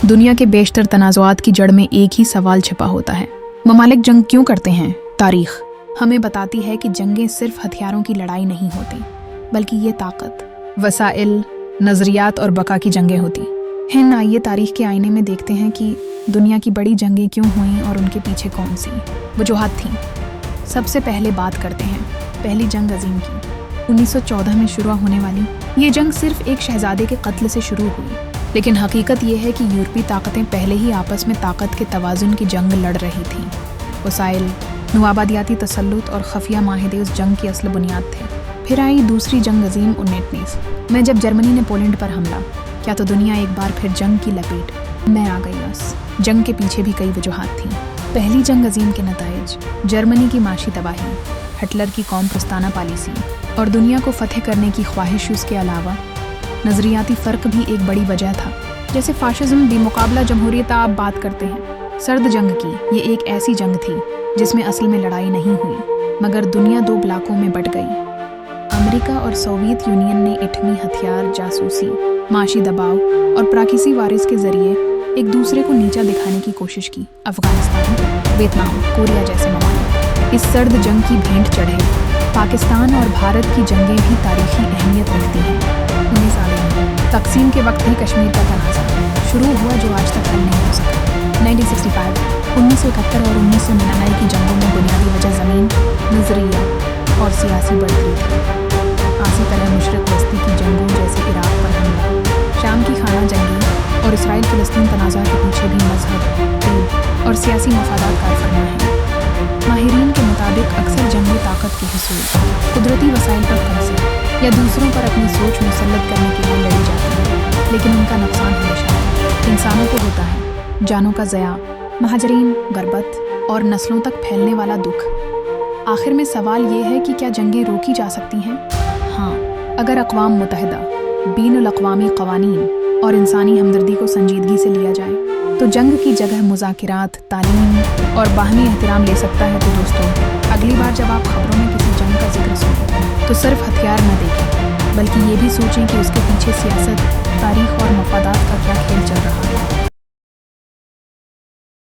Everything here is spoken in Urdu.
دنیا کے بیشتر تنازعات کی جڑ میں ایک ہی سوال چھپا ہوتا ہے، ممالک جنگ کیوں کرتے ہیں؟ تاریخ ہمیں بتاتی ہے کہ جنگیں صرف ہتھیاروں کی لڑائی نہیں ہوتی، بلکہ یہ طاقت، وسائل، نظریات اور بقا کی جنگیں ہوتی ہیں۔ آئیے تاریخ کے آئینے میں دیکھتے ہیں کہ دنیا کی بڑی جنگیں کیوں ہوئیں اور ان کے پیچھے کون سی وجوہات تھیں۔ سب سے پہلے بات کرتے ہیں پہلی جنگ عظیم کی۔ 1914 میں شروع ہونے والی یہ جنگ صرف ایک شہزادے کے قتل سے شروع ہوئی، لیکن حقیقت یہ ہے کہ یورپی طاقتیں پہلے ہی آپس میں طاقت کے توازن کی جنگ لڑ رہی تھیں۔ وسائل، نوآبادیاتی تسلط اور خفیہ معاہدے اس جنگ کی اصل بنیاد تھے۔ پھر آئی دوسری جنگ عظیم 1919 میں، جب جرمنی نے پولینڈ پر حملہ کیا تو دنیا ایک بار پھر جنگ کی لپیٹ میں آ گئی۔ اس جنگ کے پیچھے بھی کئی وجوہات تھیں۔ پہلی جنگ عظیم کے نتائج، جرمنی کی معاشی تباہی، ہٹلر کی قوم پرستانہ پالیسی اور دنیا کو فتح کرنے کی خواہش، اس کے علاوہ نظریاتی فرق بھی ایک بڑی وجہ تھا، جیسے فاشزم بمقابلہ جمہوریت۔ آپ بات کرتے ہیں سرد جنگ کی۔ یہ ایک ایسی جنگ تھی جس میں اصل میں لڑائی نہیں ہوئی، مگر دنیا دو بلاکوں میں بٹ گئی۔ امریکہ اور سوویت یونین نے ایٹمی ہتھیار، جاسوسی، معاشی دباؤ اور پراکسی وارث کے ذریعے ایک دوسرے کو نیچا دکھانے کی کوشش کی۔ افغانستان، ویتنام، کوریا جیسے ممالک اس سرد جنگ کی بھینٹ چڑھے۔ پاکستان اور بھارت کی جنگیں بھی تاریخی اہمیت رکھتی ہیں۔ 19 تقسیم کے وقت بھی کشمیر کا تنازع شروع ہوا، جو آج تک حل نہیں ہو سکا۔ 1965، 1971 اور 1999 کی جنگوں میں بنیادی وجہ زمین، نظریہ اور سیاسی بڑھتی تھی۔ آصف علیہ مشرق وسطی کی جنگوں جیسے عراق پر حملہ، شام کی خانہ جنگی اور اسرائیل فلسطین تنازع کے پیچھے بھی مذہب، دین اور سیاسی مفادات کار فرما ہیں۔ ماہرین کے مطابق اکثر جنگیں طاقت کے حصول، قدرتی وسائل پر قبضے یا دوسروں پر اپنی سوچ مسلط کرنے کے لیے لڑی جاتی ہیں، لیکن ان کا نقصان ہمیشہ انسانوں کو ہوتا ہے۔ جانوں کا ضیاع، مہاجرین، غربت اور نسلوں تک پھیلنے والا دکھ۔ آخر میں سوال یہ ہے کہ کیا جنگیں روکی جا سکتی ہیں؟ ہاں، اگر اقوام متحدہ، بین الاقوامی قوانین اور انسانی ہمدردی کو سنجیدگی سے لیا جائے تو جنگ کی جگہ مذاکرات، تعلیم اور باہمی احترام لے سکتا ہے۔ تو دوستو، اگلی بار جب آپ خبروں میں کسی جنگ کا ذکر سنیں تو صرف ہتھیار نہ دیکھیں، بلکہ یہ بھی سوچیں کہ اس کے پیچھے سیاست، تاریخ اور مفادات کا کیا کھیل چل رہا ہے۔